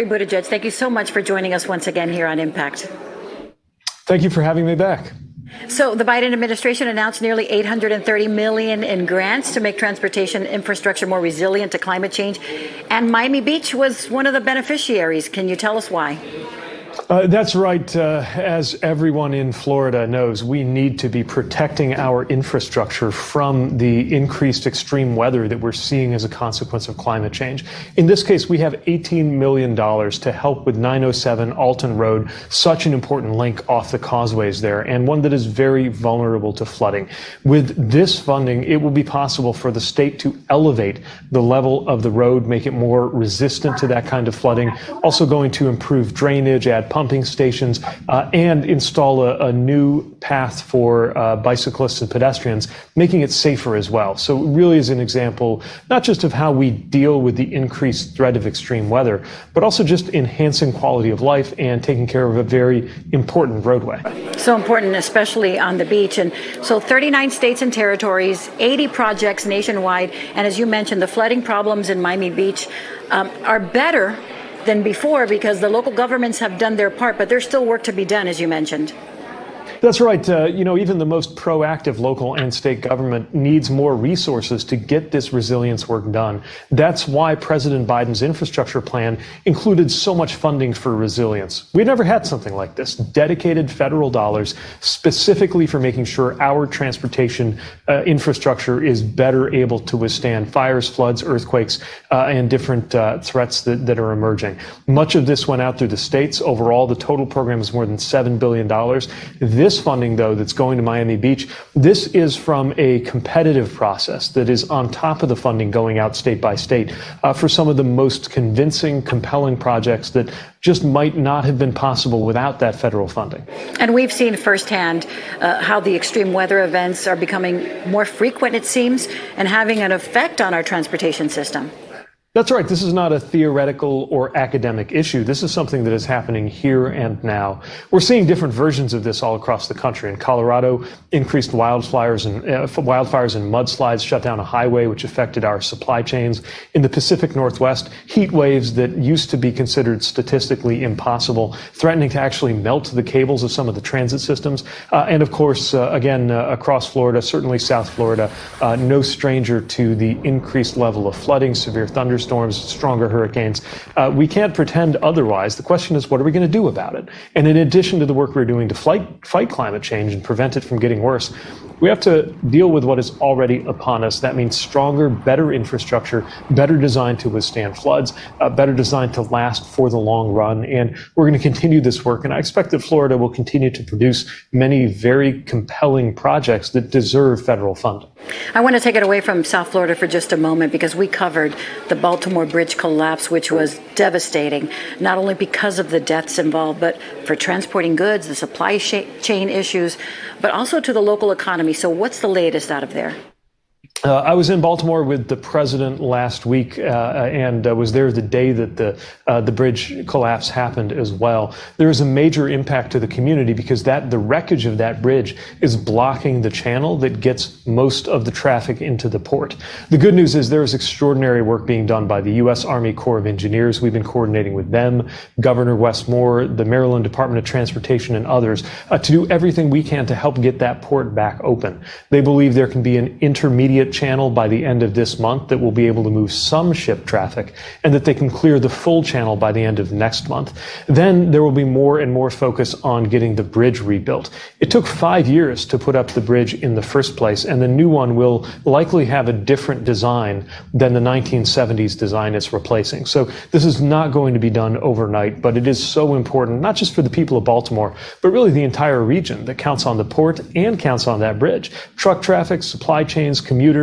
Buttigieg, thank you so much for joining us once again here on Impact. Thank you for having me back. So the Biden administration announced nearly $830 million in grants to make transportation infrastructure more resilient to climate change. And Miami Beach was one of the beneficiaries. Can you tell us why? That's right. As everyone in Florida knows, we need to be protecting our infrastructure from the increased extreme weather that we're seeing as a consequence of climate change. In this case, we have $18 million to help with 907 Alton Road, such an important link off the causeways there, and one that is very vulnerable to flooding. With this funding, it will be possible for the state to elevate the level of the road, make it more resistant to that kind of flooding, also going to improve drainage, add pumping stations, and install a new path for bicyclists and pedestrians, making it safer as well. So it really is an example, not just of how we deal with the increased threat of extreme weather, but also just enhancing quality of life and taking care of a very important roadway. So important, especially on the beach. And so 39 states and territories, 80 projects nationwide. And as you mentioned, the flooding problems in Miami Beach are better than before because the local governments have done their part, but there's still work to be done, as you mentioned. That's right. Even the most proactive local and state government needs more resources to get this resilience work done. That's why President Biden's infrastructure plan included so much funding for resilience. We've never had something like this, dedicated federal dollars specifically for making sure our transportation infrastructure is better able to withstand fires, floods, earthquakes, and different threats that are emerging. Much of this went out through the states. Overall, the total program is more than $7 billion. This funding, though, that's going to Miami Beach, this is from a competitive process that is on top of the funding going out state by state for some of the most convincing, compelling projects that just might not have been possible without that federal funding. And we've seen firsthand how the extreme weather events are becoming more frequent, it seems, and having an effect on our transportation system. That's right. This is not a theoretical or academic issue. This is something that is happening here and now. We're seeing different versions of this all across the country. In Colorado, increased wildfires and mudslides shut down a highway, which affected our supply chains. In the Pacific Northwest, heat waves that used to be considered statistically impossible, threatening to actually melt the cables of some of the transit systems. And of course, across Florida, certainly South Florida, no stranger to the increased level of flooding, severe thunderstorms, stronger hurricanes. We can't pretend otherwise. The question is, what are we going to do about it? And in addition to the work we're doing to fight climate change and prevent it from getting worse, we have to deal with what is already upon us. That means stronger, better infrastructure, better designed to withstand floods, better designed to last for the long run. And we're going to continue this work. And I expect that Florida will continue to produce many very compelling projects that deserve federal funding. I want to take it away from South Florida for just a moment because we covered the Baltimore Bridge collapse, which was devastating, not only because of the deaths involved, but for transporting goods, the supply chain issues, but also to the local economy. So what's the latest out of there? I was in Baltimore with the president last week and was there the day that the bridge collapse happened as well. There is a major impact to the community because the wreckage of that bridge is blocking the channel that gets most of the traffic into the port. The good news is there is extraordinary work being done by the U.S. Army Corps of Engineers. We've been coordinating with them, Governor Wes Moore, the Maryland Department of Transportation, and others to do everything we can to help get that port back open. They believe there can be an intermediate channel by the end of this month that will be able to move some ship traffic and that they can clear the full channel by the end of next month. Then there will be more and more focus on getting the bridge rebuilt. It took 5 years to put up the bridge in the first place, and the new one will likely have a different design than the 1970s design it's replacing. So this is not going to be done overnight, but it is so important, not just for the people of Baltimore, but really the entire region that counts on the port and counts on that bridge. Truck traffic, supply chains, commuters,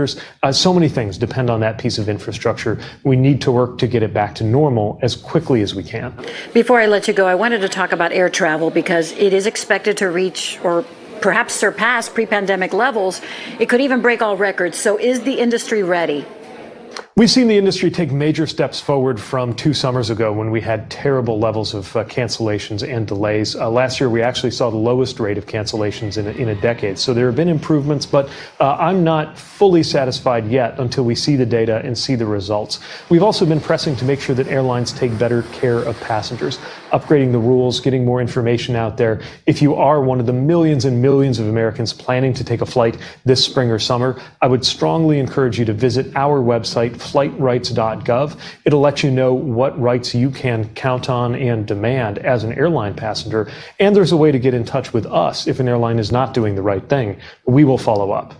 so many things depend on that piece of infrastructure. We need to work to get it back to normal as quickly as we can. Before I let you go, I wanted to talk about air travel because it is expected to reach or perhaps surpass pre-pandemic levels. It could even break all records. So is the industry ready? We've seen the industry take major steps forward from 2 summers ago when we had terrible levels of cancellations and delays. Last year, we actually saw the lowest rate of cancellations in a decade. So there have been improvements, but I'm not fully satisfied yet until we see the data and see the results. We've also been pressing to make sure that airlines take better care of passengers, upgrading the rules, getting more information out there. If you are one of the millions and millions of Americans planning to take a flight this spring or summer, I would strongly encourage you to visit our website, flightrights.gov. It'll let you know what rights you can count on and demand as an airline passenger. And there's a way to get in touch with us if an airline is not doing the right thing. We will follow up.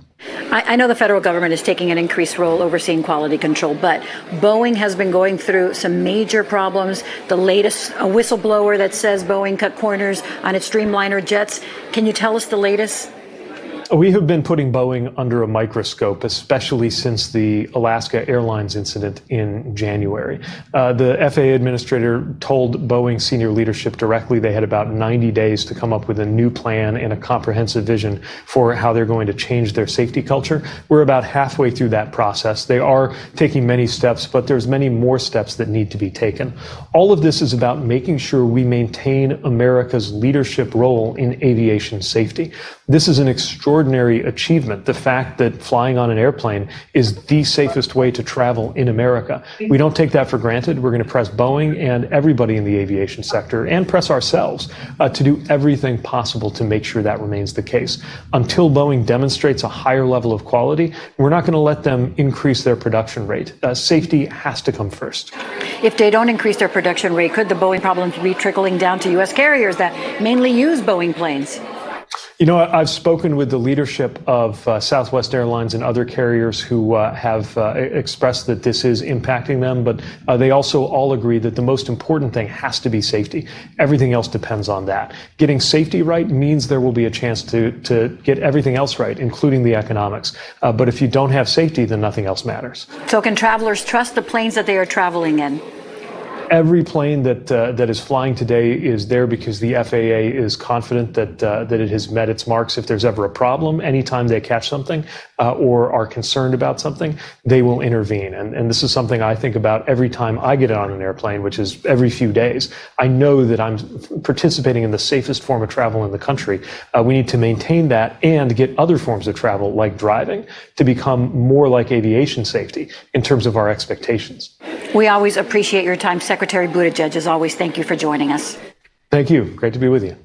I know the federal government is taking an increased role overseeing quality control, but Boeing has been going through some major problems. The latest, a whistleblower that says Boeing cut corners on its Dreamliner jets. Can you tell us the latest? We have been putting Boeing under a microscope, especially since the Alaska Airlines incident in January. The FAA administrator told Boeing senior leadership directly they had about 90 days to come up with a new plan and a comprehensive vision for how they're going to change their safety culture. We're about halfway through that process. They are taking many steps, but there's many more steps that need to be taken. All of this is about making sure we maintain America's leadership role in aviation safety. This is an extraordinary achievement, the fact that flying on an airplane is the safest way to travel in America. We don't take that for granted. We're going to press Boeing and everybody in the aviation sector and press ourselves to do everything possible to make sure that remains the case. Until Boeing demonstrates a higher level of quality, we're not going to let them increase their production rate. Safety has to come first. If they don't increase their production rate, could the Boeing problems be trickling down to U.S. carriers that mainly use Boeing planes? You know, I've spoken with the leadership of Southwest Airlines and other carriers who have expressed that this is impacting them, but they also all agree that the most important thing has to be safety. Everything else depends on that. Getting safety right means there will be a chance to get everything else right, including the economics. But if you don't have safety, then nothing else matters. So can travelers trust the planes that they are traveling in? Every plane that is flying today is there because the FAA is confident that it has met its marks. If there's ever a problem, anytime they catch something or are concerned about something, they will intervene. And this is something I think about every time I get on an airplane, which is every few days. I know that I'm participating in the safest form of travel in the country. We need to maintain that and get other forms of travel, like driving, to become more like aviation safety in terms of our expectations. We always appreciate your time, Secretary Buttigieg. As always, thank you for joining us. Thank you. Great to be with you.